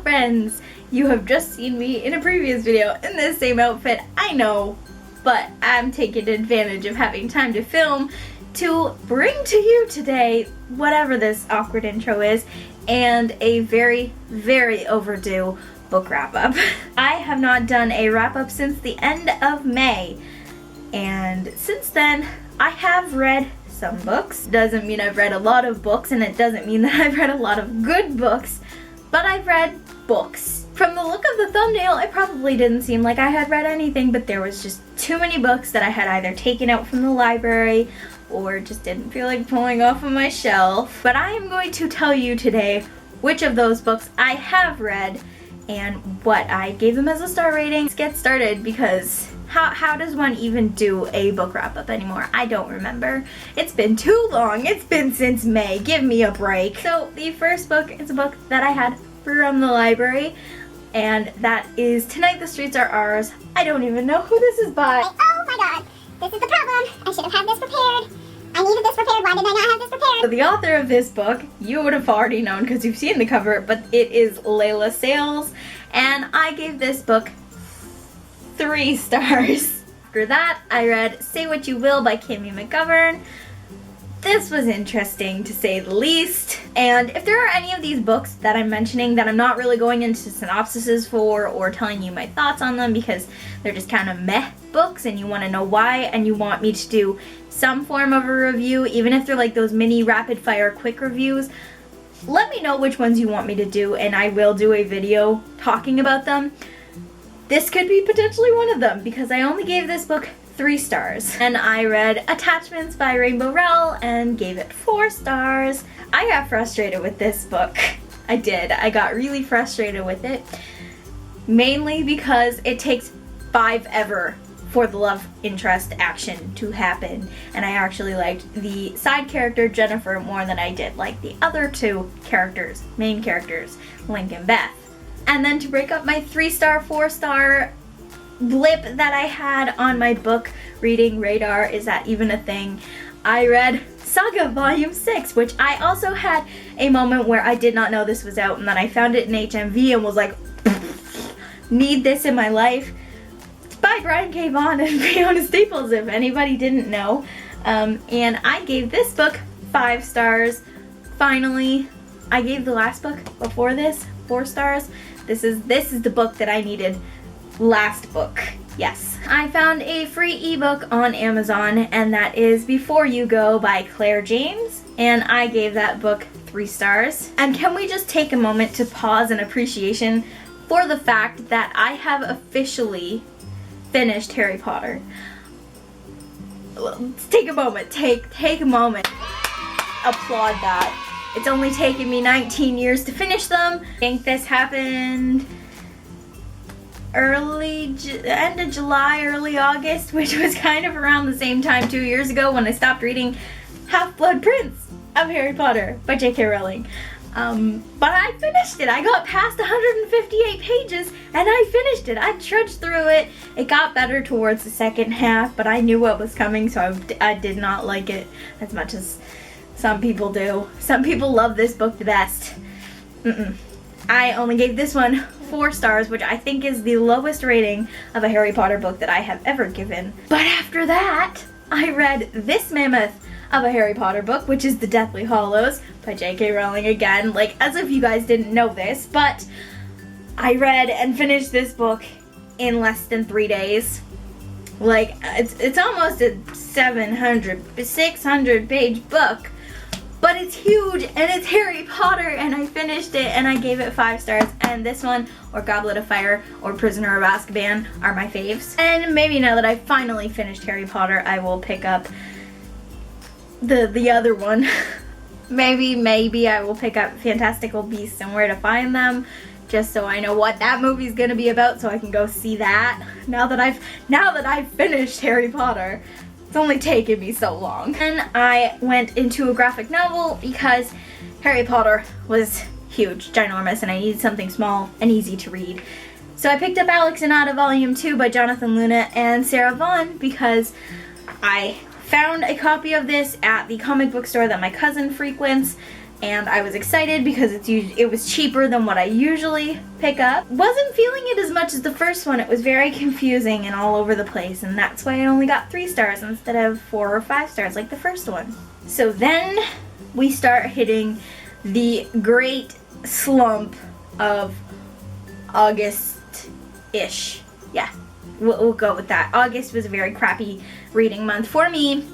friends, you have just seen me in a previous video in this same outfit, I know, but I'm taking advantage of having time to film to bring to you today whatever this awkward intro is, and a very, very overdue book wrap-up. I have not done a wrap-up since the end of May, and since then I have read some books. Doesn't mean I've read a lot of books, and it doesn't mean that I've read a lot of good books, but I've read books. From the look of the thumbnail, it probably didn't seem like I had read anything, but there was just too many books that I had either taken out from the library or just didn't feel like pulling off of my shelf. But I am going to tell you today which of those books I have read and what I gave them as a star rating. Let's get started, because how does one even do a book wrap-up anymore? I don't remember. It's been too long. It's been since May. Give me a break. So the first book is a book that I had from the library, and that is Tonight the Streets Are Ours. I don't even know who this is by. Oh my god, this is the problem. I should have had this prepared. I needed this prepared. Why did I not have this prepared? So the author of this book, you would have already known because you've seen the cover, but it is Layla Sales, and I gave this book 3 stars. After that, I read Say What You Will by Kimmy McGovern. This was interesting, to say the least. And if there are any of these books that I'm mentioning that I'm not really going into synopsises for or telling you my thoughts on them because they're just kind of meh books and you want to know why and you want me to do some form of a review, even if they're like those mini rapid fire quick reviews, let me know which ones you want me to do and I will do a video talking about them. This could be potentially one of them because I only gave this book 3 stars. And I read Attachments by Rainbow Rowell and gave it 4 stars. I got frustrated with this book. I did. I got really frustrated with it. Mainly because it takes 5 ever for the love interest action to happen. And I actually liked the side character Jennifer more than I did like the other 2 characters, main characters, Link and Beth. And then to break up my 3-star, 4-star blip that I had on my book reading radar, is that even a thing, I read Saga Volume 6, which I also had a moment where I did not know this was out, and then I found it in HMV and was like, need this in my life. It's by Brian K. Vaughan and Fiona Staples, if anybody didn't know. And I gave this book 5 stars. Finally, I gave the last book before this 4 stars. This is the book that I needed. Last book, yes. I found a free ebook on Amazon, and that is Before You Go by Claire James, and I gave that book 3 stars. And can we just take a moment to pause in appreciation for the fact that I have officially finished Harry Potter. Let's take a moment, take a moment, applaud that. It's only taken me 19 years to finish them. I think this happened end of July, early August, which was kind of around the same time 2 years ago when I stopped reading Half-Blood Prince of Harry Potter by J.K. Rowling. But I finished it. I got past 158 pages and I finished it. I trudged through it. It got better towards the second half, but I knew what was coming, so I did not like it as much as some people do. Some people love this book the best. I only gave this one 4 stars, which I think is the lowest rating of a Harry Potter book that I have ever given. But after that, I read this mammoth of a Harry Potter book, which is The Deathly Hallows by J.K. Rowling again, like as if you guys didn't know this, but I read and finished this book in less than 3 days. Like, it's almost a 600 page book. But it's huge, and it's Harry Potter, and I finished it, and I gave it 5 stars, and this one, or Goblet of Fire, or Prisoner of Azkaban, are my faves. And maybe now that I've finally finished Harry Potter, I will pick up the other one. maybe I will pick up Fantastical Beasts and Where to Find Them, just so I know what that movie's gonna be about, so I can go see that, now that I've finished Harry Potter. It's only taken me so long. And I went into a graphic novel because Harry Potter was huge, ginormous, and I needed something small and easy to read. So I picked up Alex and Ada Volume 2 by Jonathan Luna and Sarah Vaughan because I found a copy of this at the comic book store that my cousin frequents. and I was excited because it was cheaper than what I usually pick up. Wasn't feeling it as much as the first one. It was very confusing and all over the place, and that's why I only got 3 stars instead of 4 or 5 stars like the first one. So then we start hitting the great slump of August-ish. Yeah, we'll go with that. August was a very crappy reading month for me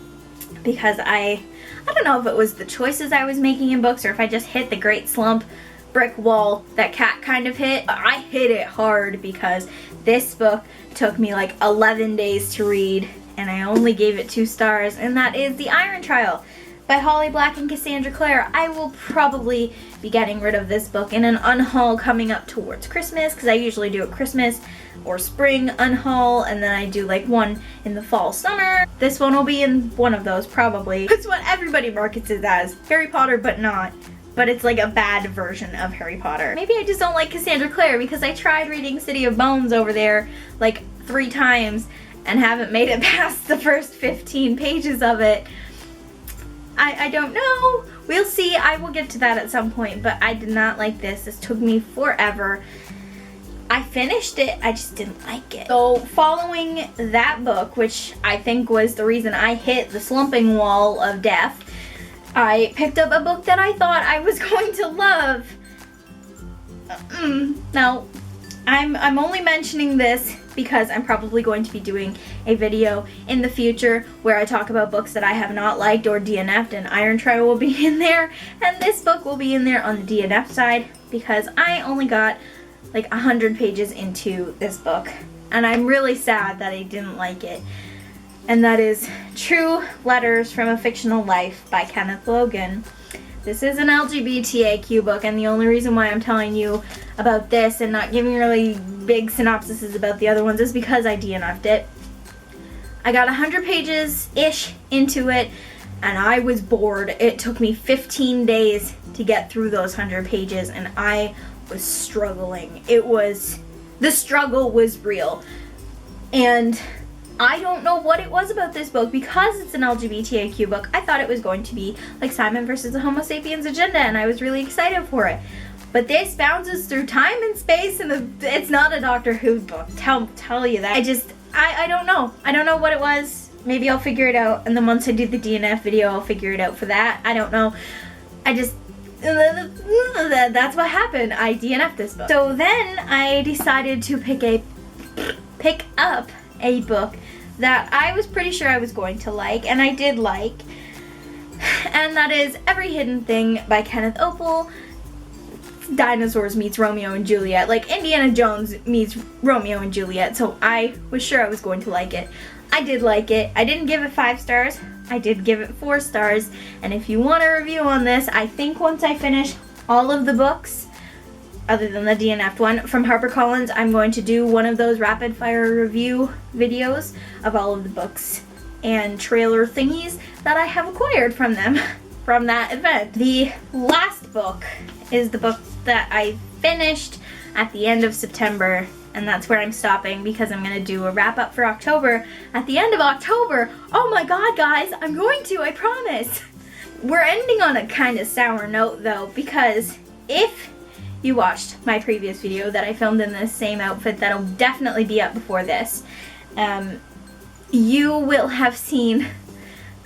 because I don't know if it was the choices I was making in books or if I just hit the great slump brick wall that Kat kind of hit. I hit it hard because this book took me like 11 days to read and I only gave it 2 stars, and that is The Iron Trial by Holly Black and Cassandra Clare. I will probably be getting rid of this book in an unhaul coming up towards Christmas, because I usually do a Christmas or spring unhaul, and then I do like one in the fall summer. This one will be in one of those probably. It's what everybody markets it as. Harry Potter, but not. But it's like a bad version of Harry Potter. Maybe I just don't like Cassandra Clare because I tried reading City of Bones over there like 3 times and haven't made it past the first 15 pages of it. I don't know. We'll see. I will get to that at some point, but I did not like this. This took me forever. I finished it, I just didn't like it. So following that book, which I think was the reason I hit the slumping wall of death, I picked up a book that I thought I was going to love. Now, I'm only mentioning this because I'm probably going to be doing a video in the future where I talk about books that I have not liked or DNF'd, and Iron Trial will be in there, and this book will be in there on the DNF side because I only got like 100 pages into this book, and I'm really sad that I didn't like it. And that is True Letters from a Fictional Life by Kenneth Logan. This is an LGBTQ book, and the only reason why I'm telling you about this and not giving really big synopsises about the other ones is because I DNF'd it. I got 100 pages-ish into it, and I was bored. It took me 15 days to get through those 100 pages, and I was struggling. The struggle was real. And I don't know what it was about this book. Because it's an LGBTQ book, I thought it was going to be like Simon versus the Homo sapiens agenda, and I was really excited for it. But this bounces through time and space, and it's not a Doctor Who book. Tell you that. I don't know. I don't know what it was. Maybe I'll figure it out, and then once I do the DNF video, I'll figure it out for that. I don't know. That's what happened. I DNF'd this book. So then I decided to pick up a book that I was pretty sure I was going to like, and I did like, and that is Every Hidden Thing by Kenneth Opel. Dinosaurs meets Romeo and Juliet, like Indiana Jones meets Romeo and Juliet, so I was sure I was going to like it. I did like it. I didn't give it 5 stars. I did give it 4 stars, and if you want a review on this, I think once I finish all of the books, other than the DNF one, from HarperCollins, I'm going to do one of those rapid fire review videos of all of the books and trailer thingies that I have acquired from them from that event. The last book is the book that I finished at the end of September, and that's where I'm stopping because I'm going to do a wrap up for October at the end of October. Oh my god, guys, I'm going to, I promise. We're ending on a kind of sour note though, because if you watched my previous video that I filmed in this same outfit that'll definitely be up before this, you will have seen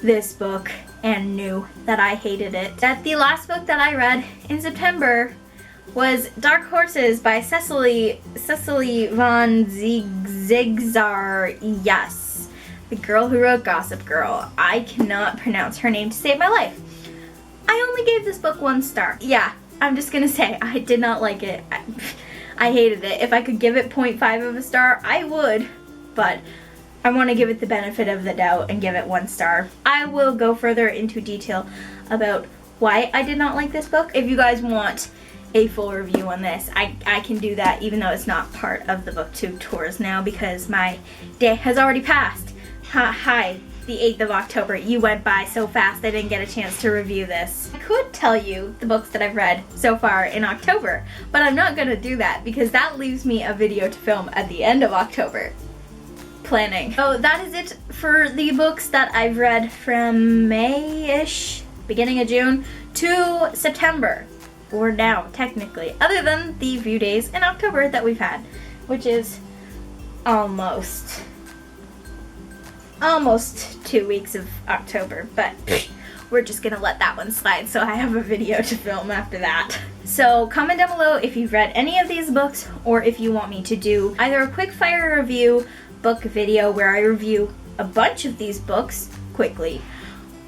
this book and knew that I hated it. That the last book that I read in September was Dark Horses by Cecily von Zigzar. Yes, the girl who wrote Gossip Girl. I cannot pronounce her name to save my life. I only gave this book 1 star. Yeah, I'm just gonna say I did not like it. I hated it. If I could give it 0.5 of a star, I would, but I want to give it the benefit of the doubt and give it 1 star. I will go further into detail about why I did not like this book. If you guys want a full review on this, I can do that, even though it's not part of the booktube tours now because my day has already passed. Hi, the 8th of October. You went by so fast I didn't get a chance to review this. I could tell you the books that I've read so far in October, but I'm not gonna do that because that leaves me a video to film at the end of October. Planning. So that is it for the books that I've read from May-ish, beginning of June to September, or now technically, other than the few days in October that we've had, which is almost 2 weeks of October, but we're just gonna let that one slide so I have a video to film after that. So comment down below if you've read any of these books, or if you want me to do either a quick fire review book video where I review a bunch of these books quickly,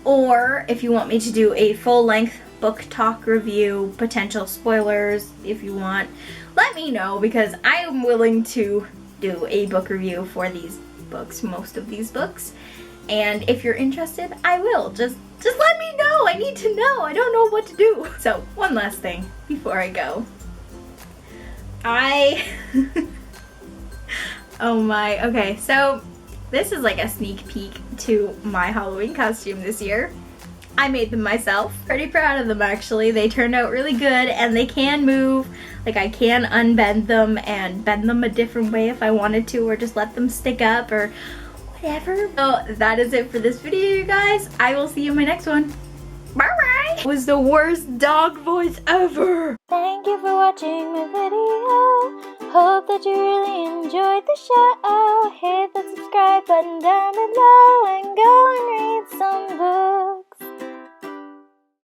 or if you want me to do a full-length book talk review, potential spoilers if you want. Let me know, because I am willing to do a book review for these books, most of these books. And if you're interested, I will. Just let me know. I need to know. I don't know what to do. So, one last thing before I go. Oh my, okay, so this is like a sneak peek to my Halloween costume this year. I made them myself. Pretty proud of them, actually. They turned out really good, and they can move. Like, I can unbend them and bend them a different way if I wanted to, or just let them stick up or whatever. So that is it for this video, you guys. I will see you in my next one. Bye-bye! It was the worst dog voice ever. Thank you for watching my video. Hope that you really enjoyed the show. Hit the subscribe button down below and go and read some books.